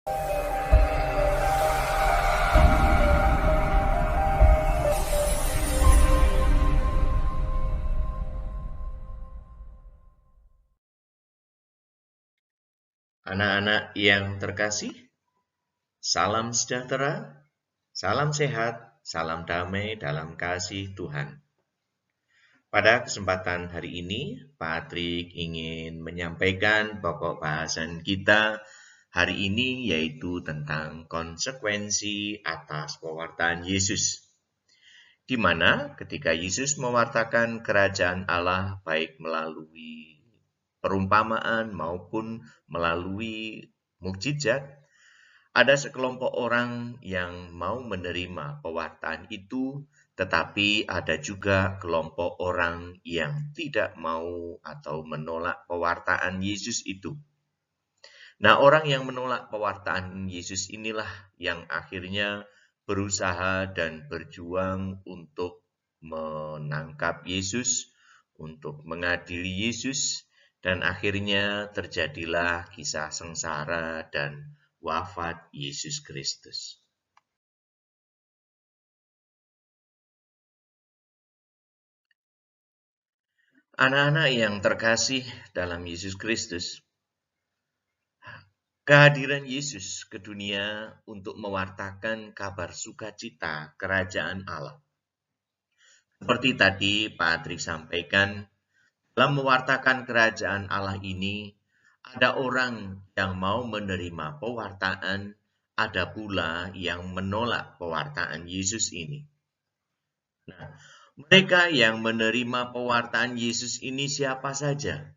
Anak-anak yang terkasih, salam sejahtera, salam sehat, salam damai dalam kasih Tuhan. Pada kesempatan hari ini, Patrick ingin menyampaikan pokok bahasan kita hari ini yaitu tentang konsekuensi atas pewartaan Yesus. Di mana ketika Yesus mewartakan kerajaan Allah baik melalui perumpamaan maupun melalui mukjizat, ada sekelompok orang yang mau menerima pewartaan itu, tetapi ada juga kelompok orang yang tidak mau atau menolak pewartaan Yesus itu. Nah, orang yang menolak pewartaan Yesus inilah yang akhirnya berusaha dan berjuang untuk menangkap Yesus, untuk mengadili Yesus, dan akhirnya terjadilah kisah sengsara dan wafat Yesus Kristus. Anak-anak yang terkasih dalam Yesus Kristus, kehadiran Yesus ke dunia untuk mewartakan kabar sukacita kerajaan Allah. Seperti tadi Patrick sampaikan, dalam mewartakan kerajaan Allah ini, ada orang yang mau menerima pewartaan, ada pula yang menolak pewartaan Yesus ini. Nah, mereka yang menerima pewartaan Yesus ini siapa saja?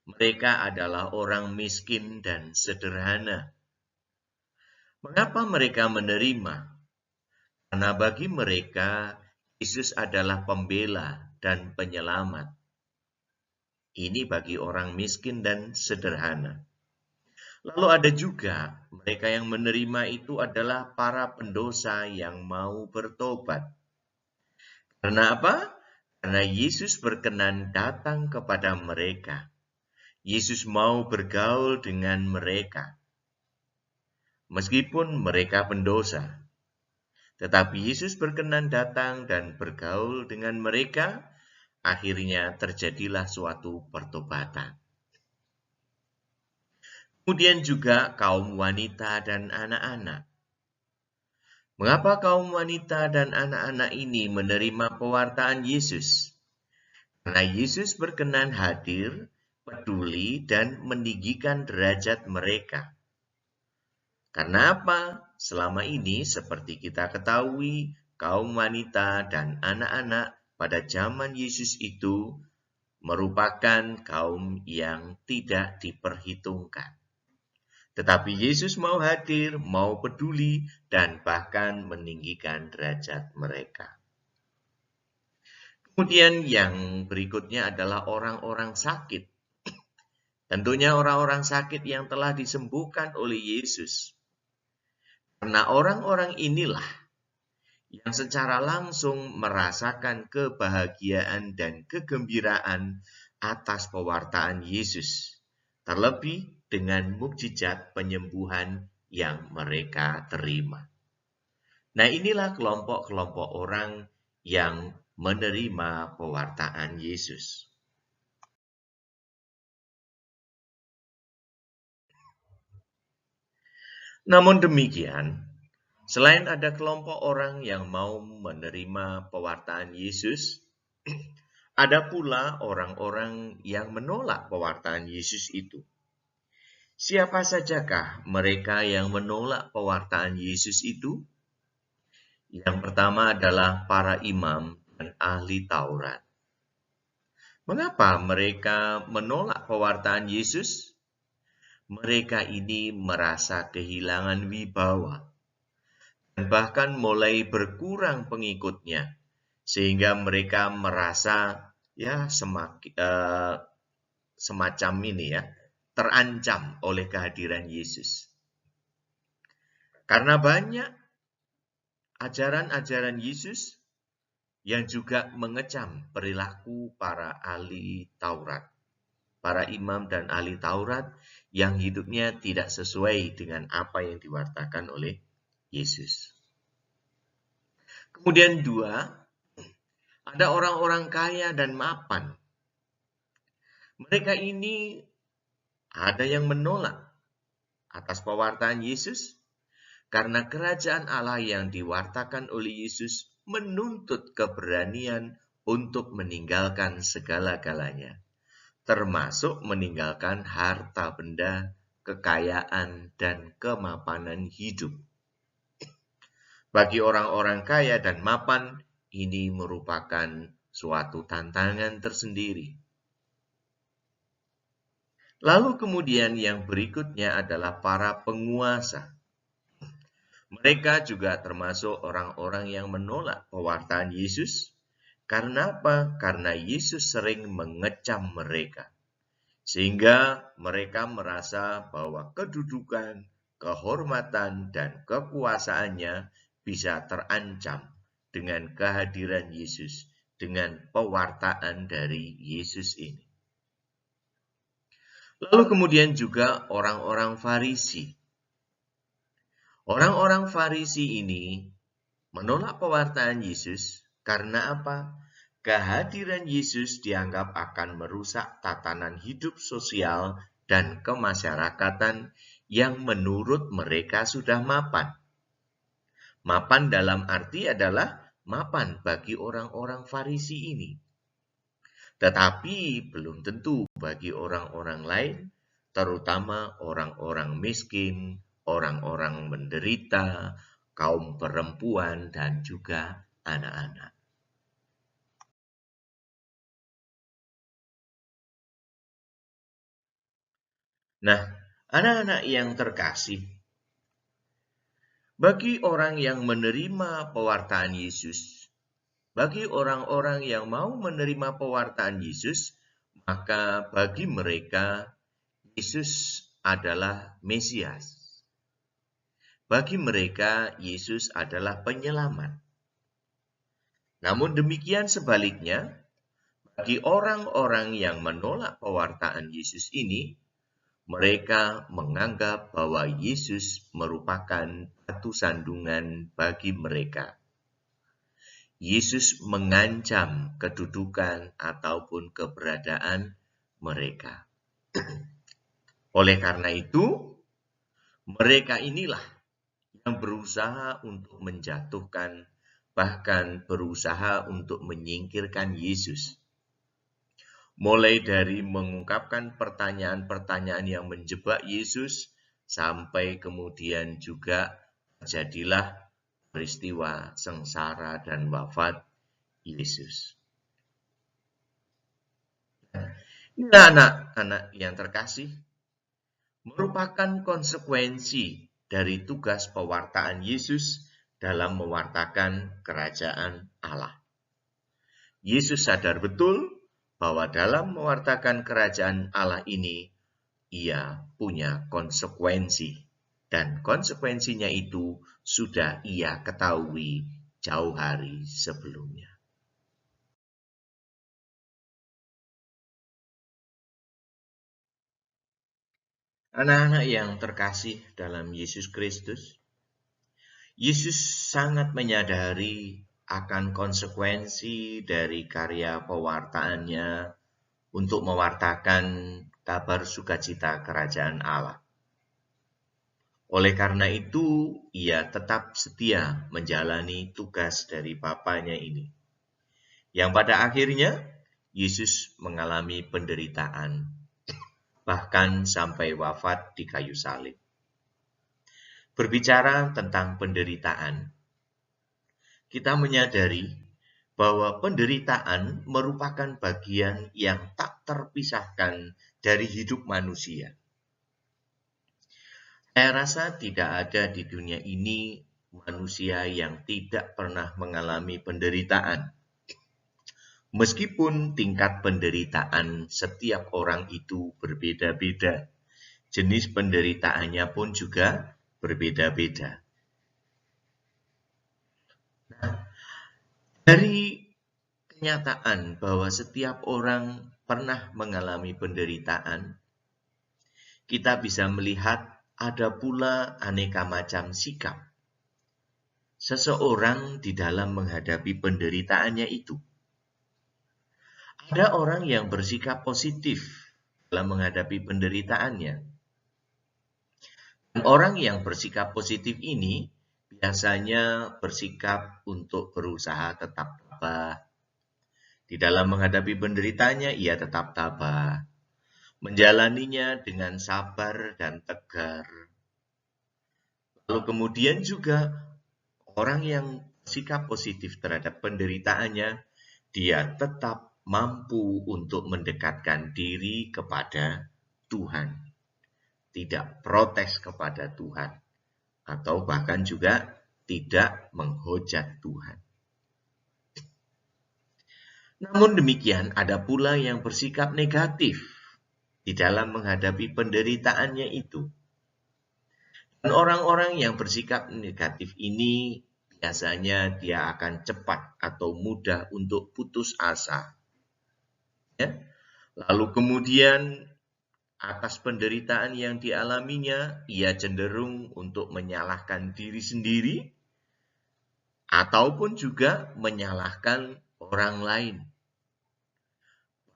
Mereka adalah orang miskin dan sederhana. Mengapa mereka menerima? Karena bagi mereka, Yesus adalah pembela dan penyelamat. Ini bagi orang miskin dan sederhana. Lalu ada juga mereka yang menerima itu adalah para pendosa yang mau bertobat. Karena apa? Karena Yesus berkenan datang kepada mereka. Yesus mau bergaul dengan mereka. Meskipun mereka pendosa, tetapi Yesus berkenan datang dan bergaul dengan mereka, akhirnya terjadilah suatu pertobatan. Kemudian juga kaum wanita dan anak-anak. Mengapa kaum wanita dan anak-anak ini menerima pewartaan Yesus? Karena Yesus berkenan hadir, peduli, dan meninggikan derajat mereka. Karena apa? Selama ini seperti kita ketahui, kaum wanita dan anak-anak pada zaman Yesus itu merupakan kaum yang tidak diperhitungkan. Tetapi Yesus mau hadir, mau peduli, dan bahkan meninggikan derajat mereka. Kemudian yang berikutnya adalah orang-orang sakit. Tentunya orang-orang sakit yang telah disembuhkan oleh Yesus. Karena orang-orang inilah yang secara langsung merasakan kebahagiaan dan kegembiraan atas pewartaan Yesus. Terlebih dengan mukjizat penyembuhan yang mereka terima. Nah, inilah kelompok-kelompok orang yang menerima pewartaan Yesus. Namun demikian, selain ada kelompok orang yang mau menerima pewartaan Yesus, ada pula orang-orang yang menolak pewartaan Yesus itu. Siapa sajakah mereka yang menolak pewartaan Yesus itu? Yang pertama adalah para imam dan ahli Taurat. Mengapa mereka menolak pewartaan Yesus? Mereka ini merasa kehilangan wibawa dan bahkan mulai berkurang pengikutnya, sehingga mereka merasa semacam ini terancam oleh kehadiran Yesus. Karena banyak ajaran-ajaran Yesus yang juga mengecam perilaku para ahli Taurat. para imam dan ahli Taurat yang hidupnya tidak sesuai dengan apa yang diwartakan oleh Yesus. Kemudian dua, ada orang-orang kaya dan mapan. Mereka ini ada yang menolak atas pewartaan Yesus karena kerajaan Allah yang diwartakan oleh Yesus menuntut keberanian untuk meninggalkan segala-galanya, termasuk meninggalkan harta benda, kekayaan, dan kemapanan hidup. Bagi orang-orang kaya dan mapan, ini merupakan suatu tantangan tersendiri. Lalu kemudian yang berikutnya adalah para penguasa. Mereka juga termasuk orang-orang yang menolak pewartaan Yesus. Karena apa? Karena Yesus sering mengecam mereka. Sehingga mereka merasa bahwa kedudukan, kehormatan, dan kekuasaannya bisa terancam dengan kehadiran Yesus, dengan pewartaan dari Yesus ini. Lalu kemudian juga orang-orang Farisi. Orang-orang Farisi ini menolak pewartaan Yesus karena apa? Kehadiran Yesus dianggap akan merusak tatanan hidup sosial dan kemasyarakatan yang menurut mereka sudah mapan. Mapan dalam arti adalah mapan bagi orang-orang Farisi ini. Tetapi belum tentu bagi orang-orang lain, terutama orang-orang miskin, orang-orang menderita, kaum perempuan, dan juga anak-anak. Nah, anak-anak yang terkasih, bagi orang yang menerima pewartaan Yesus, bagi orang-orang yang mau menerima pewartaan Yesus, maka bagi mereka Yesus adalah Mesias. Bagi mereka, Yesus adalah penyelamat. Namun demikian sebaliknya, bagi orang-orang yang menolak pewartaan Yesus ini, mereka menganggap bahwa Yesus merupakan batu sandungan bagi mereka. Yesus mengancam kedudukan ataupun keberadaan mereka. Oleh karena itu, mereka inilah yang berusaha untuk menjatuhkan, bahkan berusaha untuk menyingkirkan Yesus. Mulai dari mengungkapkan pertanyaan-pertanyaan yang menjebak Yesus, sampai kemudian juga terjadilah peristiwa sengsara dan wafat Yesus. Ini anak-anak yang terkasih, merupakan konsekuensi dari tugas pewartaan Yesus dalam mewartakan kerajaan Allah. Yesus sadar betul bahwa dalam mewartakan kerajaan Allah ini, ia punya konsekuensi. Dan konsekuensinya itu sudah ia ketahui jauh hari sebelumnya. Anak-anak yang terkasih dalam Yesus Kristus, Yesus sangat menyadari akan konsekuensi dari karya pewartaannya untuk mewartakan kabar sukacita kerajaan Allah. Oleh karena itu, ia tetap setia menjalani tugas dari Bapanya ini. Yang pada akhirnya, Yesus mengalami penderitaan, bahkan sampai wafat di kayu salib. Berbicara tentang penderitaan, kita menyadari bahwa penderitaan merupakan bagian yang tak terpisahkan dari hidup manusia. Saya rasa tidak ada di dunia ini manusia yang tidak pernah mengalami penderitaan. Meskipun tingkat penderitaan setiap orang itu berbeda-beda, jenis penderitaannya pun juga berbeda-beda. Nah, dari kenyataan bahwa setiap orang pernah mengalami penderitaan, kita bisa melihat ada pula aneka macam sikap seseorang di dalam menghadapi penderitaannya itu. Ada orang yang bersikap positif dalam menghadapi penderitaannya. Dan orang yang bersikap positif ini biasanya bersikap untuk berusaha tetap tabah. Di dalam menghadapi penderitaannya, ia tetap tabah. Menjalaninya dengan sabar dan tegar. Lalu kemudian juga orang yang bersikap positif terhadap penderitaannya, dia tetap mampu untuk mendekatkan diri kepada Tuhan. Tidak protes kepada Tuhan, atau bahkan juga tidak menghujat Tuhan. Namun demikian, ada pula yang bersikap negatif di dalam menghadapi penderitaannya itu. Dan orang-orang yang bersikap negatif ini biasanya dia akan cepat atau mudah untuk putus asa. Ya? Lalu kemudian atas penderitaan yang dialaminya, ia cenderung untuk menyalahkan diri sendiri ataupun juga menyalahkan orang lain.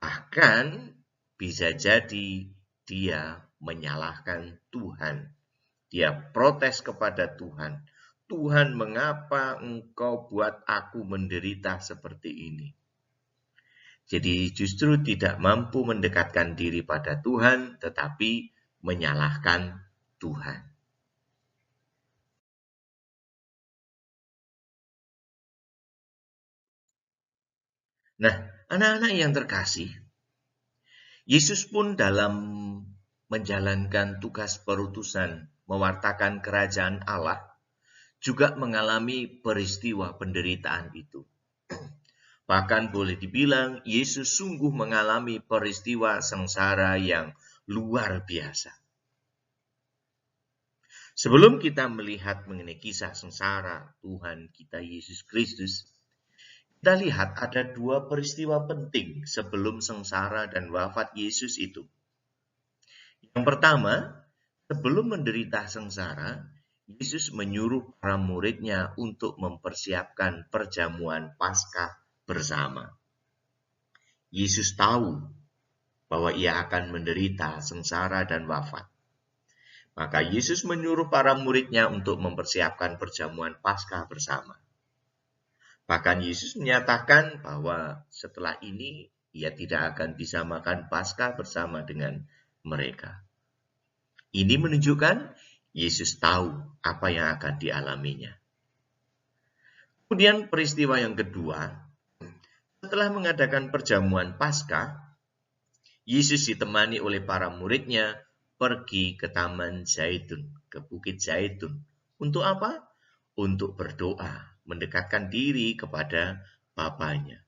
Bahkan bisa jadi dia menyalahkan Tuhan. Dia protes kepada Tuhan. Tuhan, mengapa engkau buat aku menderita seperti ini? Jadi justru tidak mampu mendekatkan diri pada Tuhan, tetapi menyalahkan Tuhan. Nah, anak-anak yang terkasih, Yesus pun dalam menjalankan tugas perutusan, mewartakan kerajaan Allah, juga mengalami peristiwa penderitaan itu. Bahkan boleh dibilang Yesus sungguh mengalami peristiwa sengsara yang luar biasa. Sebelum kita melihat mengenai kisah sengsara Tuhan kita Yesus Kristus, kita lihat ada dua peristiwa penting sebelum sengsara dan wafat Yesus itu. Yang pertama, sebelum menderita sengsara, Yesus menyuruh para muridnya untuk mempersiapkan perjamuan Paskah bersama. Yesus tahu bahwa ia akan menderita sengsara dan wafat. Maka Yesus menyuruh para muridnya untuk mempersiapkan perjamuan Paskah bersama. Bahkan Yesus menyatakan bahwa setelah ini ia tidak akan bisa makan Paskah bersama dengan mereka. Ini menunjukkan Yesus tahu apa yang akan dialaminya. Kemudian peristiwa yang kedua, setelah mengadakan perjamuan Paskah, Yesus ditemani oleh para muridnya pergi ke Taman Zaitun, ke Bukit Zaitun. Untuk apa? Untuk berdoa, mendekatkan diri kepada Bapanya.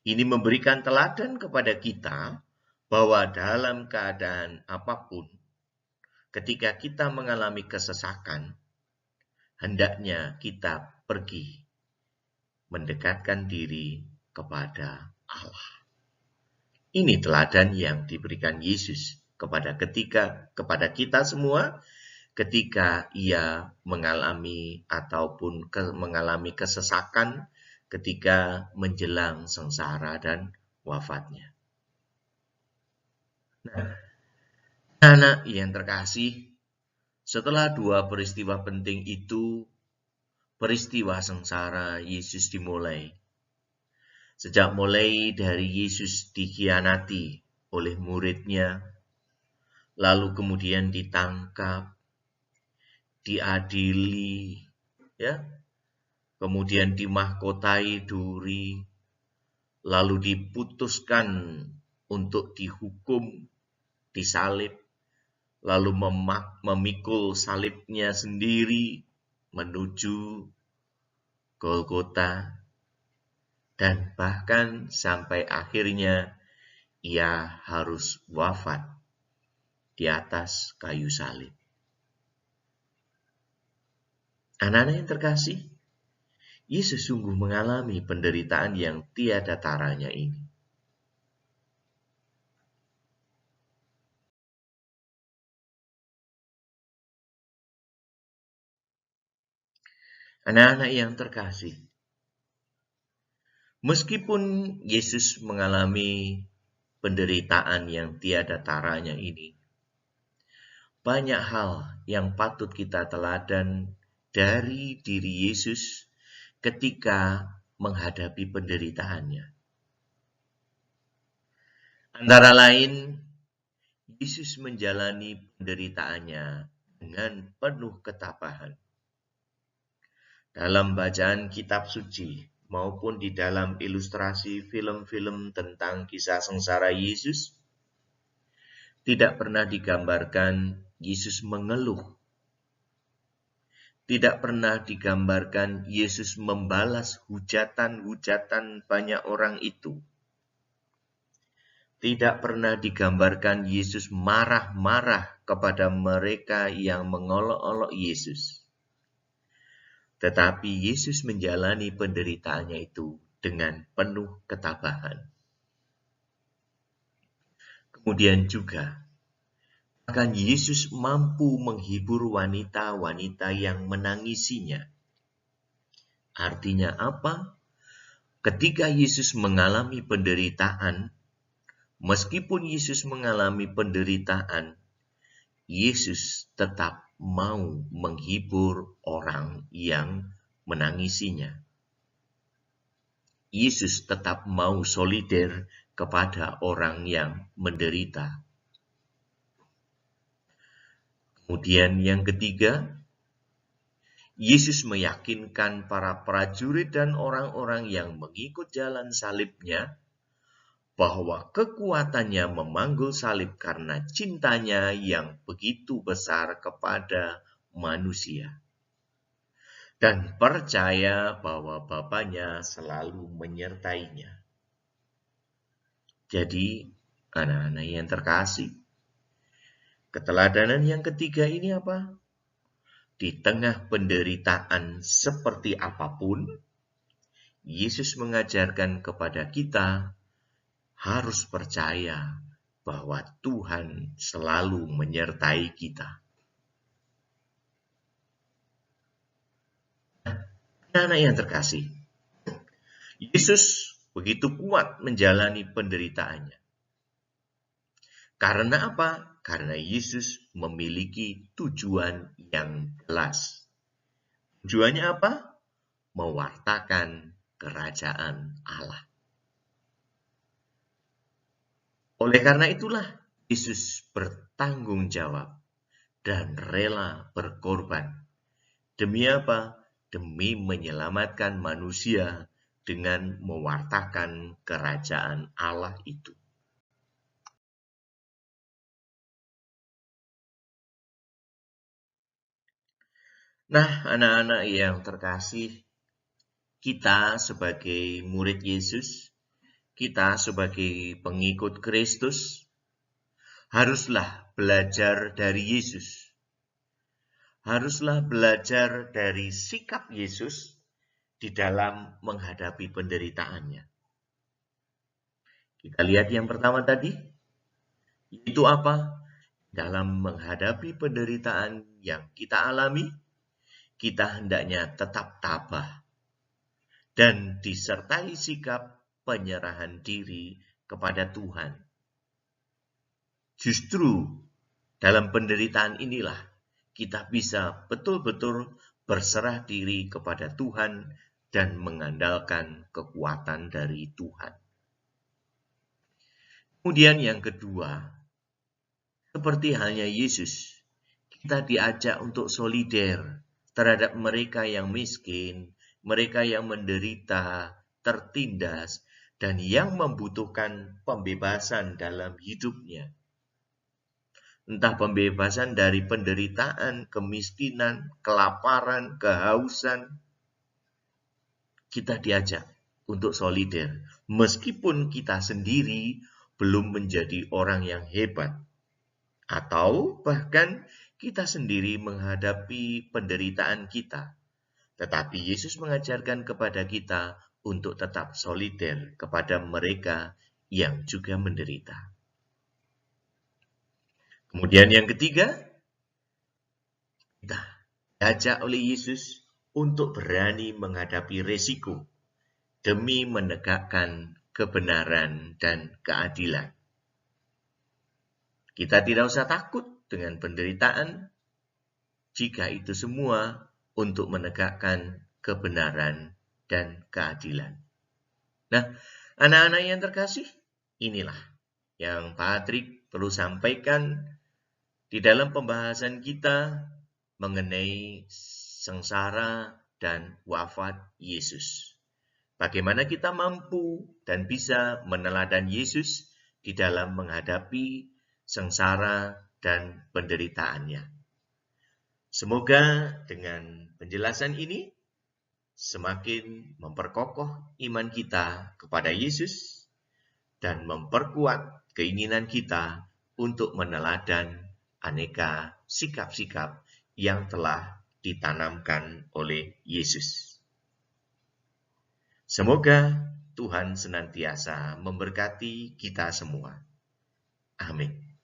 Ini memberikan teladan kepada kita bahwa dalam keadaan apapun, ketika kita mengalami kesesakan, hendaknya kita pergi mendekatkan diri kepada Allah. Ini teladan yang diberikan Yesus kepada kita semua ketika ia mengalami ataupun mengalami kesesakan ketika menjelang sengsara dan wafatnya. Nah, anak yang terkasih, setelah dua peristiwa penting itu, peristiwa sengsara Yesus dimulai. Sejak mulai dari Yesus dikhianati oleh muridnya, lalu kemudian ditangkap, diadili, ya, kemudian dimahkotai duri, lalu diputuskan untuk dihukum, disalib, lalu memikul salibnya sendiri menuju Golgota, dan bahkan sampai akhirnya ia harus wafat di atas kayu salib. Anak-anak yang terkasih, Yesus sungguh mengalami penderitaan yang tiada taranya ini. Anak-anak yang terkasih, meskipun Yesus mengalami penderitaan yang tiada taranya ini, banyak hal yang patut kita teladan dari diri Yesus ketika menghadapi penderitaannya. Antara lain, Yesus menjalani penderitaannya dengan penuh ketabahan. Dalam bacaan kitab suci maupun di dalam ilustrasi film-film tentang kisah sengsara Yesus, tidak pernah digambarkan Yesus mengeluh. Tidak pernah digambarkan Yesus membalas hujatan-hujatan banyak orang itu. Tidak pernah digambarkan Yesus marah-marah kepada mereka yang mengolok-olok Yesus. Tetapi Yesus menjalani penderitaannya itu dengan penuh ketabahan. Kemudian juga, bahkan Yesus mampu menghibur wanita-wanita yang menangisinya. Artinya apa? Ketika Yesus mengalami penderitaan, meskipun Yesus mengalami penderitaan, Yesus tetap mau menghibur orang yang menangisinya. Yesus tetap mau solider kepada orang yang menderita. Kemudian yang ketiga, Yesus meyakinkan para prajurit dan orang-orang yang mengikut jalan salibnya bahwa kekuatannya memanggul salib karena cintanya yang begitu besar kepada manusia. Dan percaya bahwa Bapanya selalu menyertainya. Jadi, anak-anak yang terkasih, keteladanan yang ketiga ini apa? Di tengah penderitaan seperti apapun, Yesus mengajarkan kepada kita harus percaya bahwa Tuhan selalu menyertai kita. Anak-anak yang terkasih, Yesus begitu kuat menjalani penderitaannya. Karena apa? Karena Yesus memiliki tujuan yang jelas. Tujuannya apa? Mewartakan kerajaan Allah. Oleh karena itulah Yesus bertanggung jawab dan rela berkorban. Demi apa? Demi menyelamatkan manusia dengan mewartakan kerajaan Allah itu. Nah, anak-anak yang terkasih, kita sebagai murid Yesus, kita sebagai pengikut Kristus, haruslah belajar dari Yesus. Haruslah belajar dari sikap Yesus di dalam menghadapi penderitaannya. Kita lihat yang pertama tadi, yaitu apa? Dalam menghadapi penderitaan yang kita alami, kita hendaknya tetap tabah dan disertai sikap penyerahan diri kepada Tuhan. Justru dalam penderitaan inilah kita bisa betul-betul berserah diri kepada Tuhan dan mengandalkan kekuatan dari Tuhan. Kemudian yang kedua, seperti halnya Yesus, kita diajak untuk solider terhadap mereka yang miskin, mereka yang menderita, tertindas, dan yang membutuhkan pembebasan dalam hidupnya. Entah pembebasan dari penderitaan, kemiskinan, kelaparan, kehausan, kita diajak untuk solider. Meskipun kita sendiri belum menjadi orang yang hebat, atau bahkan kita sendiri menghadapi penderitaan kita. Tetapi Yesus mengajarkan kepada kita untuk tetap solider kepada mereka yang juga menderita. Kemudian yang ketiga, kita diajak oleh Yesus untuk berani menghadapi resiko demi menegakkan kebenaran dan keadilan. Kita tidak usah takut dengan penderitaan jika itu semua untuk menegakkan kebenaran dan keadilan. Nah, anak-anak yang terkasih, inilah yang Patrick perlu sampaikan di dalam pembahasan kita mengenai sengsara dan wafat Yesus. Bagaimana kita mampu dan bisa meneladan Yesus di dalam menghadapi sengsara dan penderitaannya. Semoga dengan penjelasan ini semakin memperkokoh iman kita kepada Yesus dan memperkuat keinginan kita untuk meneladan aneka sikap-sikap yang telah ditanamkan oleh Yesus. Semoga Tuhan senantiasa memberkati kita semua. Amin.